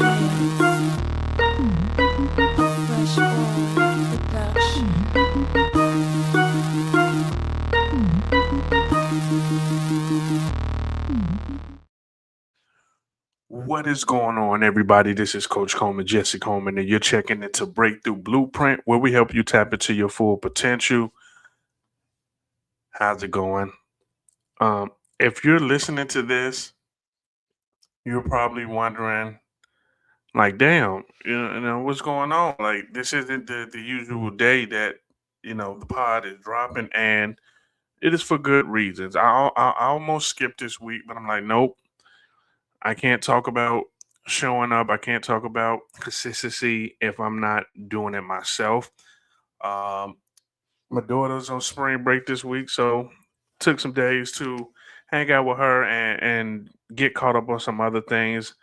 Yeah, Fresh Boy Production. What is going on, everybody? This is Coach Coleman, Jesse Coleman, and you're checking into Breakthrough Blueprint, where we help you tap into your full potential. How's it going? If you're listening to this, you're probably wondering, like, damn, what's going on? Like, this isn't the usual day that the pod is dropping, and it is for good reasons. I almost skipped this week, but I'm like, nope, I can't talk about showing up. I can't talk about consistency if I'm not doing it myself. Um, my daughter's on spring break this week, so took some days to hang out with her and get caught up on some other things.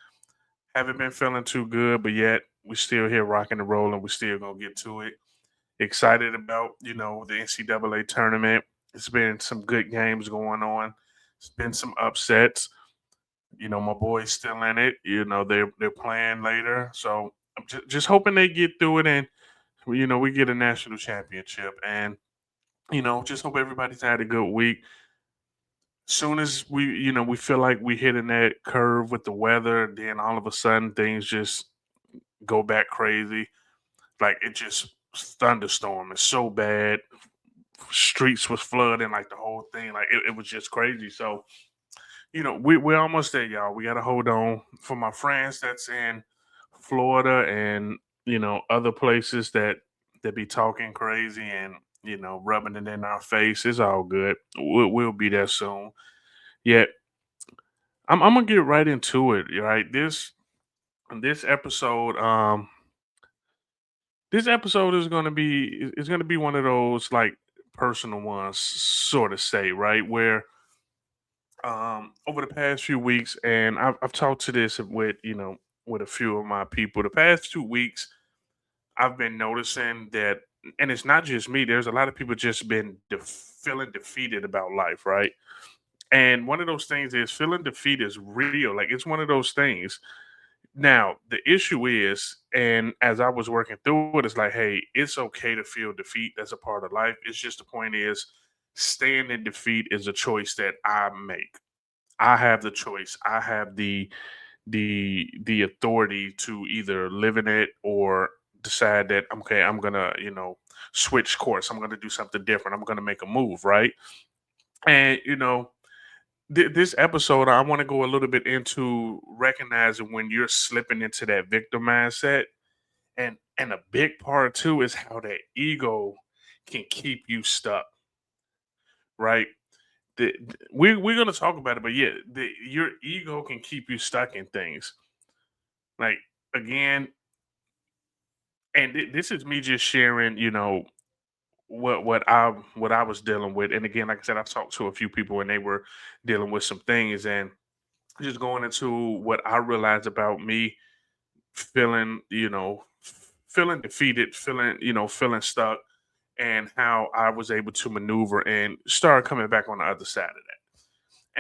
Haven't been feeling too good, but yet we still here rocking and rolling. We still gonna get to it. Excited about the NCAA tournament. It's been some good games going on. It's been some upsets. My boys still in it. They're playing later, so I'm just hoping they get through it and we get a national championship. And just hope everybody's had a good week. Soon as we feel like we hitting that curve with the weather, then all of a sudden things just go back crazy. Like it just thunderstorm. It's so bad. Streets was flooding, like the whole thing. Like it was just crazy. So we're almost there, y'all. We got to hold on. For my friends that's in Florida and other places that be talking crazy and rubbing it in our face, it's all good. We'll be there soon. Yet I'm gonna get right into it. Right, this episode this episode is gonna be one of those like personal ones, sort of say, right, where over the past few weeks, and I've talked to this with with a few of my people. The past 2 weeks, I've been noticing that, and it's not just me. There's a lot of people just been feeling defeated about life, right? And one of those things is feeling defeat is real. Like it's one of those things. Now the issue is, and as I was working through it, it's like, hey, it's okay to feel defeat. That's a part of life. It's just the point is, staying in defeat is a choice that I make. I have the choice. I have the authority to either live in it or decide that okay, I'm gonna switch course. I'm gonna do something different. I'm gonna make a move, right? And this episode, I want to go a little bit into recognizing when you're slipping into that victim mindset, and a big part too is how that ego can keep you stuck, right? We're gonna talk about it, but yeah, your ego can keep you stuck in things. Like again, and this is me just sharing, what I was dealing with. And again, like I said, I've talked to a few people and they were dealing with some things, and just going into what I realized about me feeling, feeling defeated, feeling stuck, and how I was able to maneuver and start coming back on the other side of that.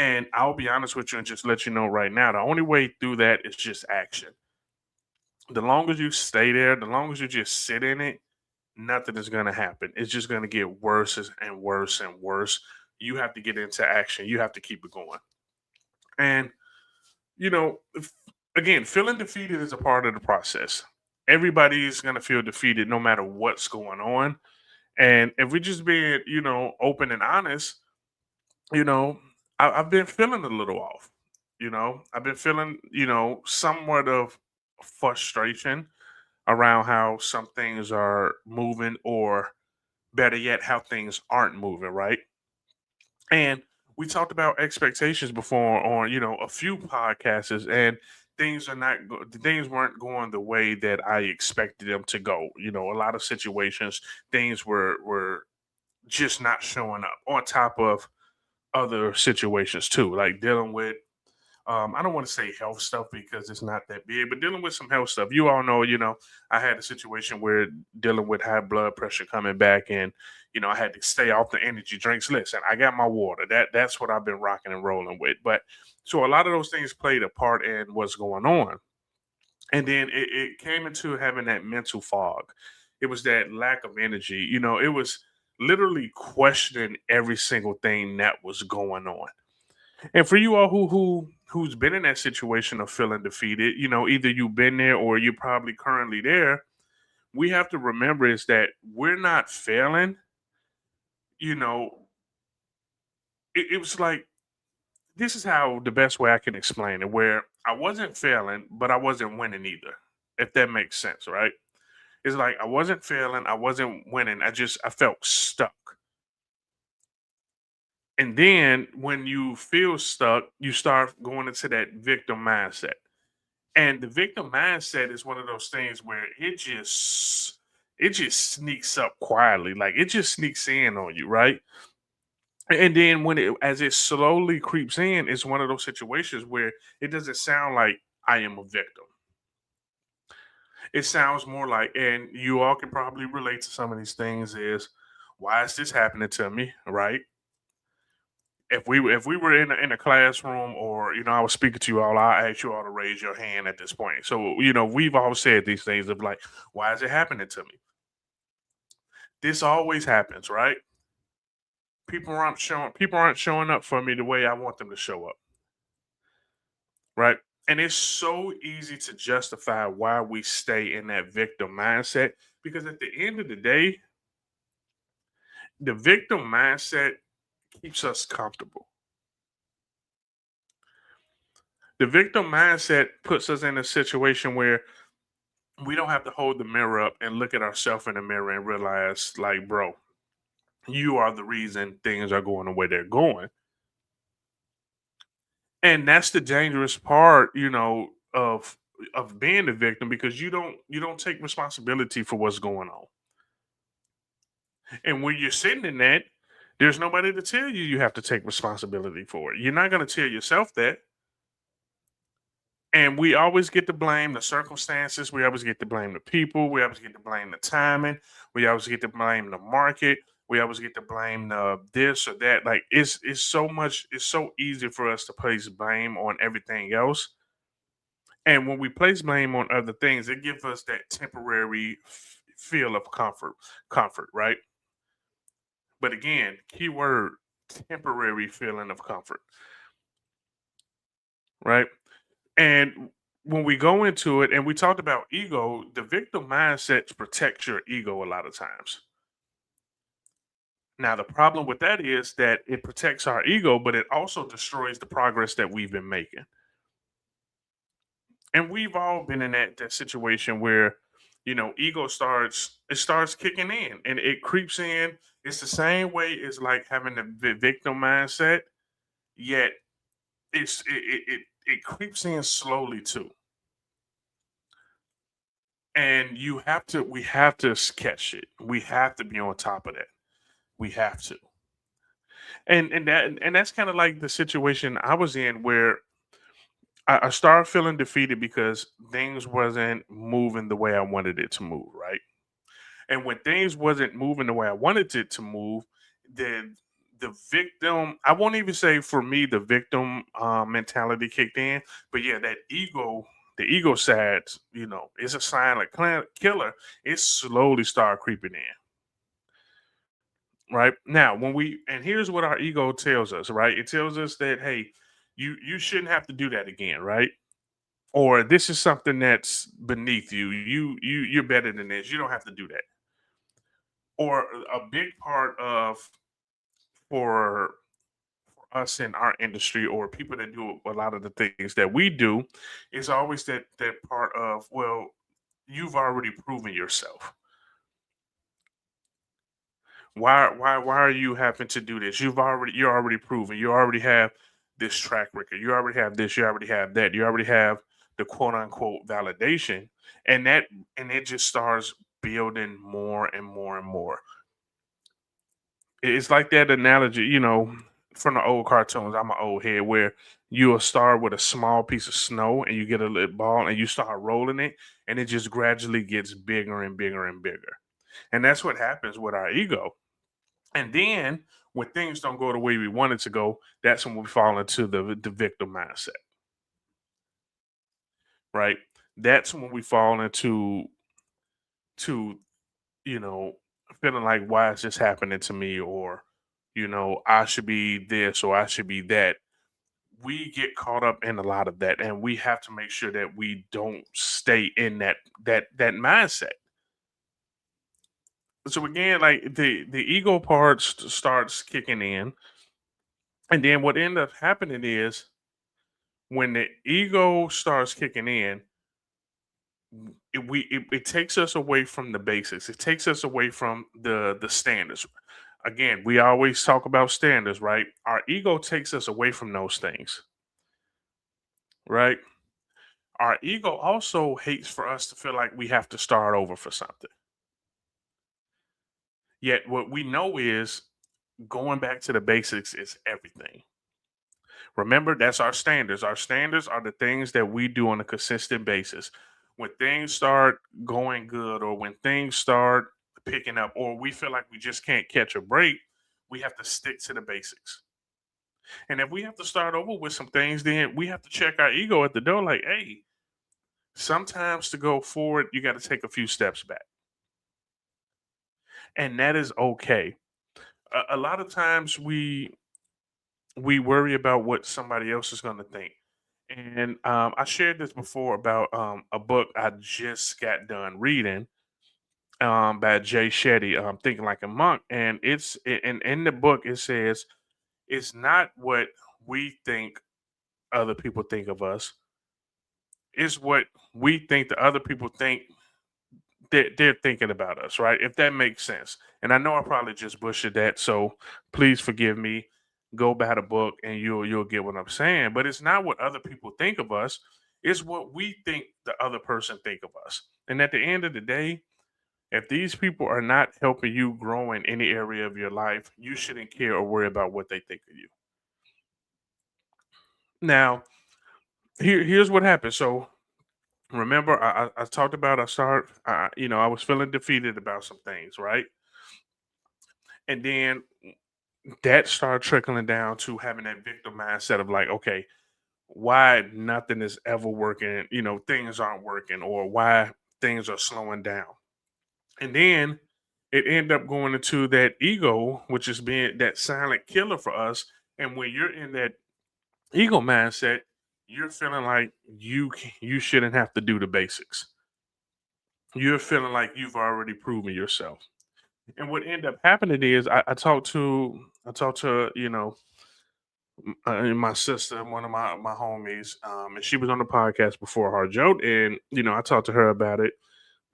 And I'll be honest with you and just let you know right now, the only way through that is just action. The longer you stay there, the longer you just sit in it, nothing is going to happen. It's just going to get worse and worse and worse. You have to get into action. You have to keep it going. And, again, feeling defeated is a part of the process. Everybody's going to feel defeated no matter what's going on. And if we just being, open and honest, you know, I've been feeling a little off. I've been feeling, somewhat of frustration around how some things are moving, or better yet, how things aren't moving, right? And we talked about expectations before on, a few podcasts, and things weren't going the way that I expected them to go. A lot of situations, things were just not showing up. On top of other situations too, like dealing with I don't want to say health stuff because it's not that big, but dealing with some health stuff. You all know, I had a situation where dealing with high blood pressure coming back, and I had to stay off the energy drinks. Listen, I got my water. That's what I've been rocking and rolling with. But so a lot of those things played a part in what's going on. And then it came into having that mental fog. It was that lack of energy. It was literally questioning every single thing that was going on. And for you all who's been in that situation of feeling defeated, either you've been there or you're probably currently there, we have to remember is that we're not failing. You know, it was like this is how the best way I can explain it, where I wasn't failing, but I wasn't winning either. If that makes sense, right? It's like I wasn't failing, I wasn't winning. I felt stuck. And then when you feel stuck, you start going into that victim mindset. And the victim mindset is one of those things where it just sneaks up quietly. Like it just sneaks in on you, right? And then as it slowly creeps in, it's one of those situations where it doesn't sound like I am a victim. It sounds more like, and you all can probably relate to some of these things, is why is this happening to me, right? If we were in a classroom, or I was speaking to you all, I ask you all to raise your hand at this point. So we've all said these things of like, why is it happening to me? This always happens, right? People aren't showing up for me the way I want them to show up, right? And it's so easy to justify why we stay in that victim mindset, because at the end of the day, the victim mindset keeps us comfortable. The victim mindset puts us in a situation where we don't have to hold the mirror up and look at ourselves in the mirror and realize, like, bro, you are the reason things are going the way they're going. And that's the dangerous part, of being the victim, because you don't take responsibility for what's going on. And when you're sitting in that, there's nobody to tell you have to take responsibility for it. You're not going to tell yourself that. And we always get to blame the circumstances. We always get to blame the people. We always get to blame the timing. We always get to blame the market. We always get to blame the this or that. Like it's so much. It's so easy for us to place blame on everything else. And when we place blame on other things, it gives us that temporary feel of comfort, right? But again, keyword temporary feeling of comfort, right? And when we go into it and we talked about ego, the victim mindset protects your ego a lot of times. Now, the problem with that is that it protects our ego, but it also destroys the progress that we've been making. And we've all been in that situation where, ego starts kicking in and it creeps in. It's the same way as like having the victim mindset, yet it creeps in slowly too. And we have to catch it. We have to be on top of that. We have to. And that's kind of like the situation I was in, where I started feeling defeated because things wasn't moving the way I wanted it to move, right? And when things wasn't moving the way I wanted it to move, then the victim, I won't even say for me the victim mentality kicked in, but yeah, that ego, the ego side, it's a silent killer. It slowly started creeping in. Right now, and here's what our ego tells us, right? It tells us that, hey, you shouldn't have to do that again, right? Or this is something that's beneath you. You're better than this. You don't have to do that. Or a big part of, for us in our industry, or people that do a lot of the things that we do, is always that part of, well, you've already proven yourself. Why are you having to do this? You're already proven. You already have this track record. You already have this. You already have that. You already have the quote unquote validation, and it just starts building more and more and more. It's like that analogy, from the old cartoons. I'm an old head, where you'll start with a small piece of snow and you get a little ball and you start rolling it, and it just gradually gets bigger and bigger and bigger. And that's what happens with our ego. And then when things don't go the way we want it to go, that's when we fall into the victim mindset, right? That's when we fall to you know feeling like, why is this happening to me, or I should be this or I should be that. We get caught up in a lot of that, and we have to make sure that we don't stay in that mindset. So again, like the ego part starts kicking in, and then what ends up happening is, when the ego starts kicking in, it takes us away from the basics. It takes us away from the standards. Again, we always talk about standards, right? Our ego takes us away from those things, right? Our ego also hates for us to feel like we have to start over for something. Yet what we know is, going back to the basics is everything. Remember, that's our standards. Our standards are the things that we do on a consistent basis. When things start going good, or when things start picking up, or we feel like we just can't catch a break, we have to stick to the basics. And if we have to start over with some things, then we have to check our ego at the door like, hey, sometimes to go forward, you got to take a few steps back. And that is okay. A lot of times we worry about what somebody else is going to think. And I shared this before about a book I just got done reading, by Jay Shetty, Thinking Like a Monk. And and in the book it says, it's not what we think other people think of us, it's what we think the other people think they're thinking about us, right? If that makes sense. And I know I probably just butchered that, so please forgive me. Go buy the book and you'll get what I'm saying. But it's not what other people think of us, it's what we think the other person think of us. And at the end of the day, if these people are not helping you grow in any area of your life, you shouldn't care or worry about what they think of you. Now, here's what happened. So remember, I talked about, I was feeling defeated about some things, right? And then that started trickling down to having that victim mindset of like, okay, why nothing is ever working, things aren't working, or why things are slowing down. And then it ended up going into that ego, which is being that silent killer for us. And when you're in that ego mindset, you're feeling like you shouldn't have to do the basics. You're feeling like you've already proven yourself. And what ended up happening is, I talked to my sister, one of my homies, and she was on the podcast before her, Joe, and I talked to her about it.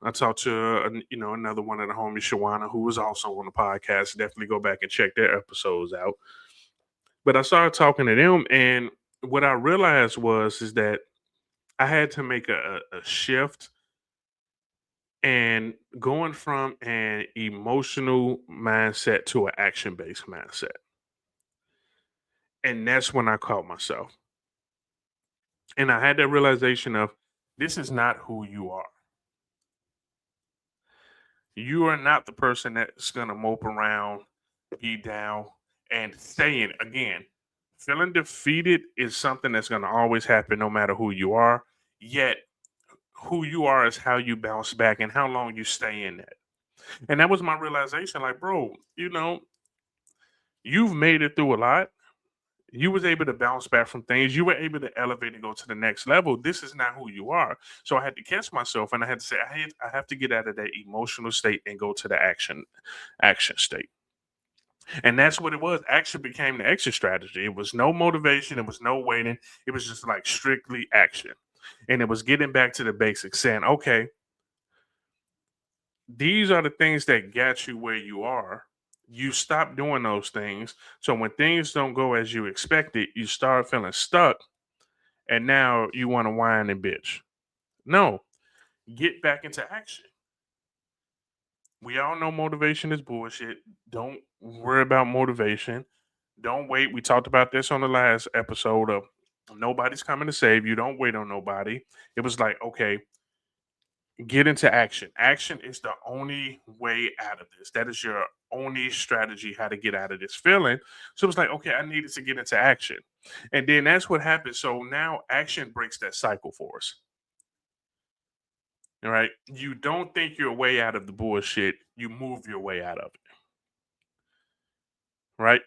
I talked to another one of the homies, Shawana, who was also on the podcast. Definitely go back and check their episodes out. But I started talking to them, and what I realized was is that I had to make a shift, and going from an emotional mindset to an action based mindset. And that's when I caught myself. And I had that realization of, this is not who you are. You are not the person that's going to mope around, be down, and stay in. Again, feeling defeated is something that's going to always happen no matter who you are. Yet, who you are is how you bounce back and how long you stay in that. And that was my realization, like, bro, you've made it through a lot. You was able to bounce back from things. You were able to elevate and go to the next level. This is not who you are. So I had to catch myself, and I had to say, I have to get out of that emotional state and go to the action state. And that's what it was. Action became the exit strategy. It was no motivation. It was no waiting. It was just like strictly action. And it was getting back to the basics, saying, okay, these are the things that got you where you are. You stop doing those things. So when things don't go as you expected, you start feeling stuck, and now you want to whine and bitch. No, get back into action. We all know motivation is bullshit. Don't worry about motivation. Don't wait. We talked about this on the last episode of nobody's coming to save you. Don't wait on nobody. It was like, okay, get into action. Action is the only way out of this. That is your only strategy how to get out of this feeling. So it was like, okay, I needed to get into action. And then that's what happened. So now action breaks that cycle for us. right? You don't think your way out of the bullshit, you move your way out of it, right?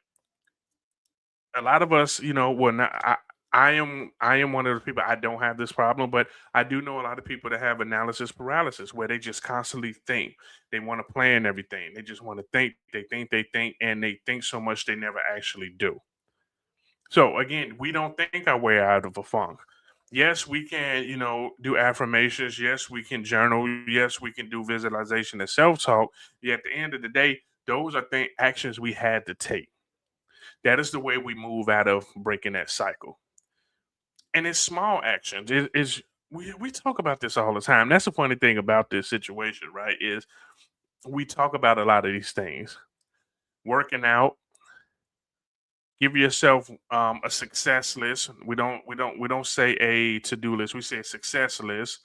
A lot of us, well, not, I am one of those people. I don't have this problem, but I do know a lot of people that have analysis paralysis, where they just constantly think. They want to plan everything. They just want to think. They think, and they think so much they never actually do. So again, we don't think our way out of a funk. Yes, we can, do affirmations. Yes, we can journal. Yes, we can do visualization and self-talk. Yet at the end of the day, those are actions we had to take. That is the way we move out of breaking that cycle. And it's small actions. We talk about this all the time. That's the funny thing about this situation, right? Is we talk about a lot of these things. Working out, give yourself a success list. We don't say a to-do list. We say a success list.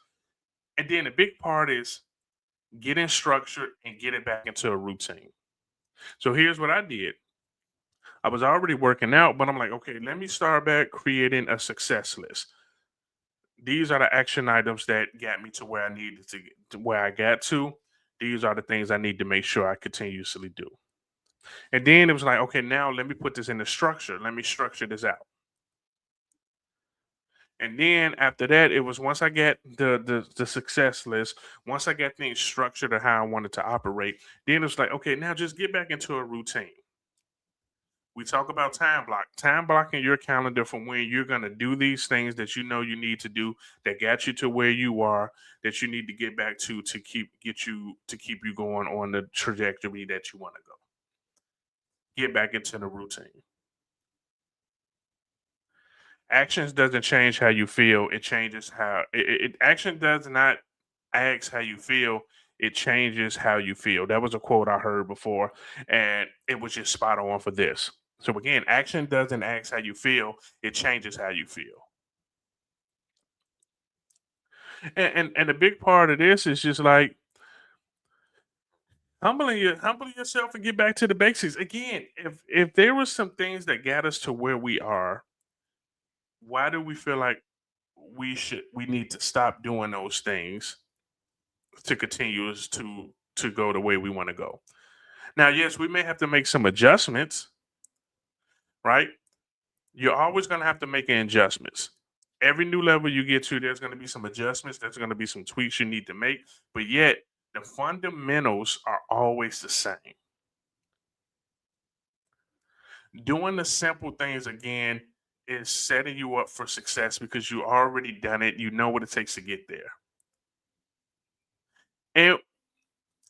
And then the big part is getting structured and get it back into a routine. So here's what I did. I was already working out, but I'm like, okay, let me start back creating a success list. These are the action items that got me to where I needed to get to where I got to. These are the things I need to make sure I continuously do. And then it was like, okay, now let me put this in the structure. Let me structure this out. And then after that, it was once I get the success list, once I got things structured or how I wanted to operate, then it was like, okay, now just get back into a routine. We talk about time blocking your calendar for when you're going to do these things that you know you need to do, that got you to where you are, that you need to get back to keep you going on the trajectory that you want to go. Get back into the routine. Actions doesn't change how you feel. It changes how action does not ask how you feel. It changes how you feel. That was a quote I heard before, and it was just spot on for this. So again, action doesn't ask how you feel. It changes how you feel. And the big part of this is just like humbling yourself and get back to the basics. Again, if there was some things that got us to where we are, why do we feel like we need to stop doing those things to continue us to go the way we want to go? Now, yes, we may have to make some adjustments, right? You're always going to have to make adjustments. Every new level you get to, there's going to be some adjustments, there's going to be some tweaks you need to make, but yet the fundamentals are always the same. Doing the simple things again is setting you up for success because you already done it. You know what it takes to get there.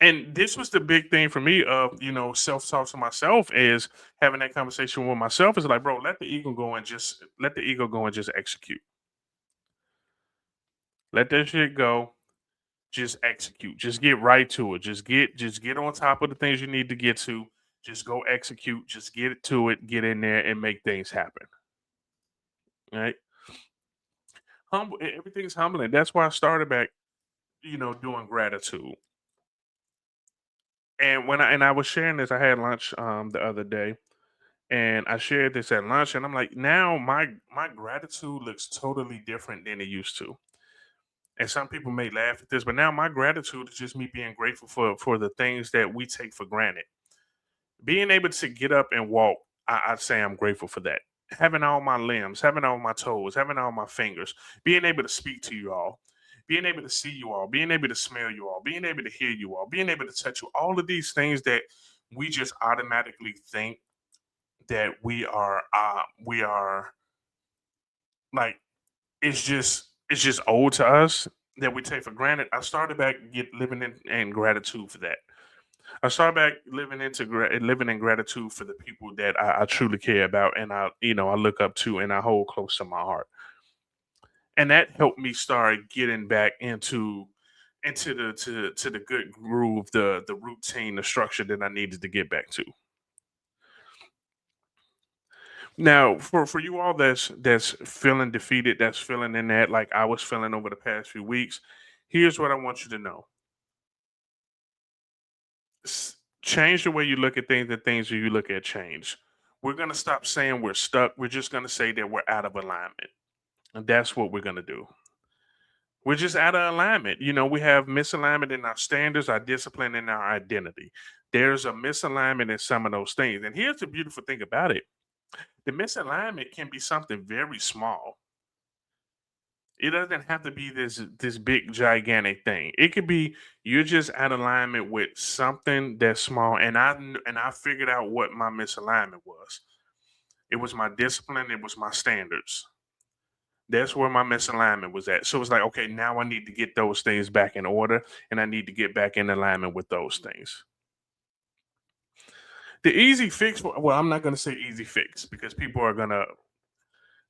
And this was the big thing for me of self-talk to myself is having that conversation with myself is like, bro, let the ego go and just execute. Let that shit go. Just execute. Just get right to it. Just get on top of the things you need to get to. Just go execute. Just get it to it. Get in there and make things happen. Right? Everything's humbling. That's why I started back, doing gratitude. And I was sharing this, I had lunch the other day, and I shared this at lunch, and I'm like, now my gratitude looks totally different than it used to. And some people may laugh at this, but now my gratitude is just me being grateful for the things that we take for granted. Being able to get up and walk, I'd say I'm grateful for that. Having all my limbs, having all my toes, having all my fingers, being able to speak to you all, being able to see you all, being able to smell you all, being able to hear you all, being able to touch you, all of these things that we just automatically think that we are like it's just old to us that we take for granted. I started back living in gratitude for that. I started back living in gratitude for the people that I truly care about, and I look up to, and I hold close to my heart. And that helped me start getting back into the good groove, the routine, the structure that I needed to get back to. Now, for you all that's feeling defeated, that's feeling in that like I was feeling over the past few weeks, here's what I want you to know: change the way you look at things, and things that you look at change. We're gonna stop saying we're stuck. We're just gonna say that we're out of alignment, and that's what we're gonna do. We're just out of alignment. We have misalignment in our standards, our discipline, and our identity. There's a misalignment in some of those things. And here's the beautiful thing about it: the misalignment can be something very small. It doesn't have to be this big gigantic thing. It could be you're just out of alignment with something that's small. And I figured out what my misalignment was. It was my discipline. It was my standards. That's where my misalignment was at. So it's like, okay, now I need to get those things back in order, and I need to get back in alignment with those things. The easy fix, well, I'm not going to say easy fix because people are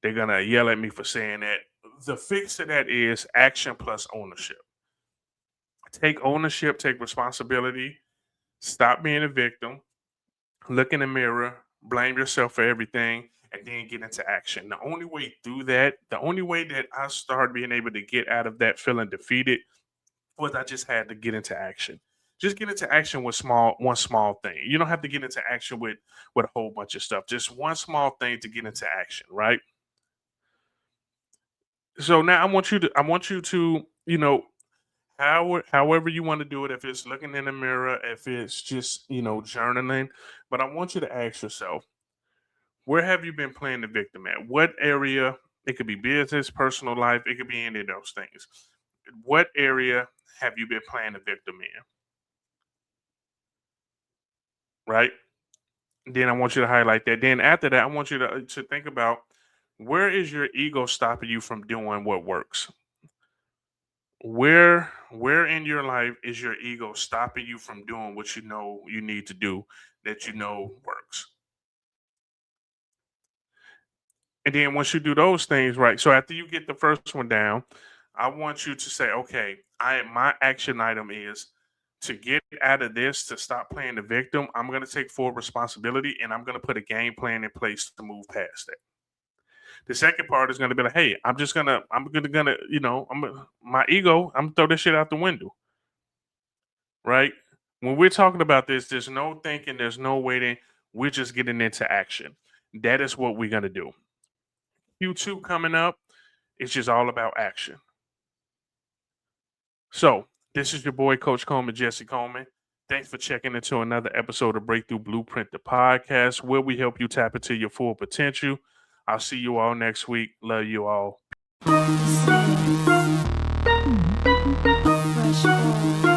they're gonna yell at me for saying that. The fix to that is action plus ownership. Take ownership, take responsibility, stop being a victim, look in the mirror, blame yourself for everything, and then get into action. The only way through that, the only way that I started being able to get out of that feeling defeated was I just had to get into action. Just get into action with one small thing. You don't have to get into action with a whole bunch of stuff. Just one small thing to get into action, right? So now I want you to however you want to do it, if it's looking in the mirror, if it's just journaling, but I want you to ask yourself, where have you been playing the victim at? What area? It could be business, personal life, it could be any of those things. What area have you been playing the victim in? Right? Then I want you to highlight that. Then after that, I want you to think about, where is your ego stopping you from doing what works? Where in your life is your ego stopping you from doing what you know you need to do, that you know works? And then once you do those things, right? So after you get the first one down, I want you to say, okay, I my action item is to get out of this, to stop playing the victim. I'm going to take full responsibility, and I'm going to put a game plan in place to move past it. The second part is going to be like, hey, I'm gonna, my ego, I'm gonna throw this shit out the window, right? When we're talking about this, there's no thinking, there's no waiting. We're just getting into action. That is what we're gonna do. Q2 coming up, it's just all about action. So this is your boy, Coach Coleman, Jesse Coleman. Thanks for checking into another episode of Breakthrough Blueprint, the podcast, where we help you tap into your full potential. I'll see you all next week. Love you all. This is Fresh Boy.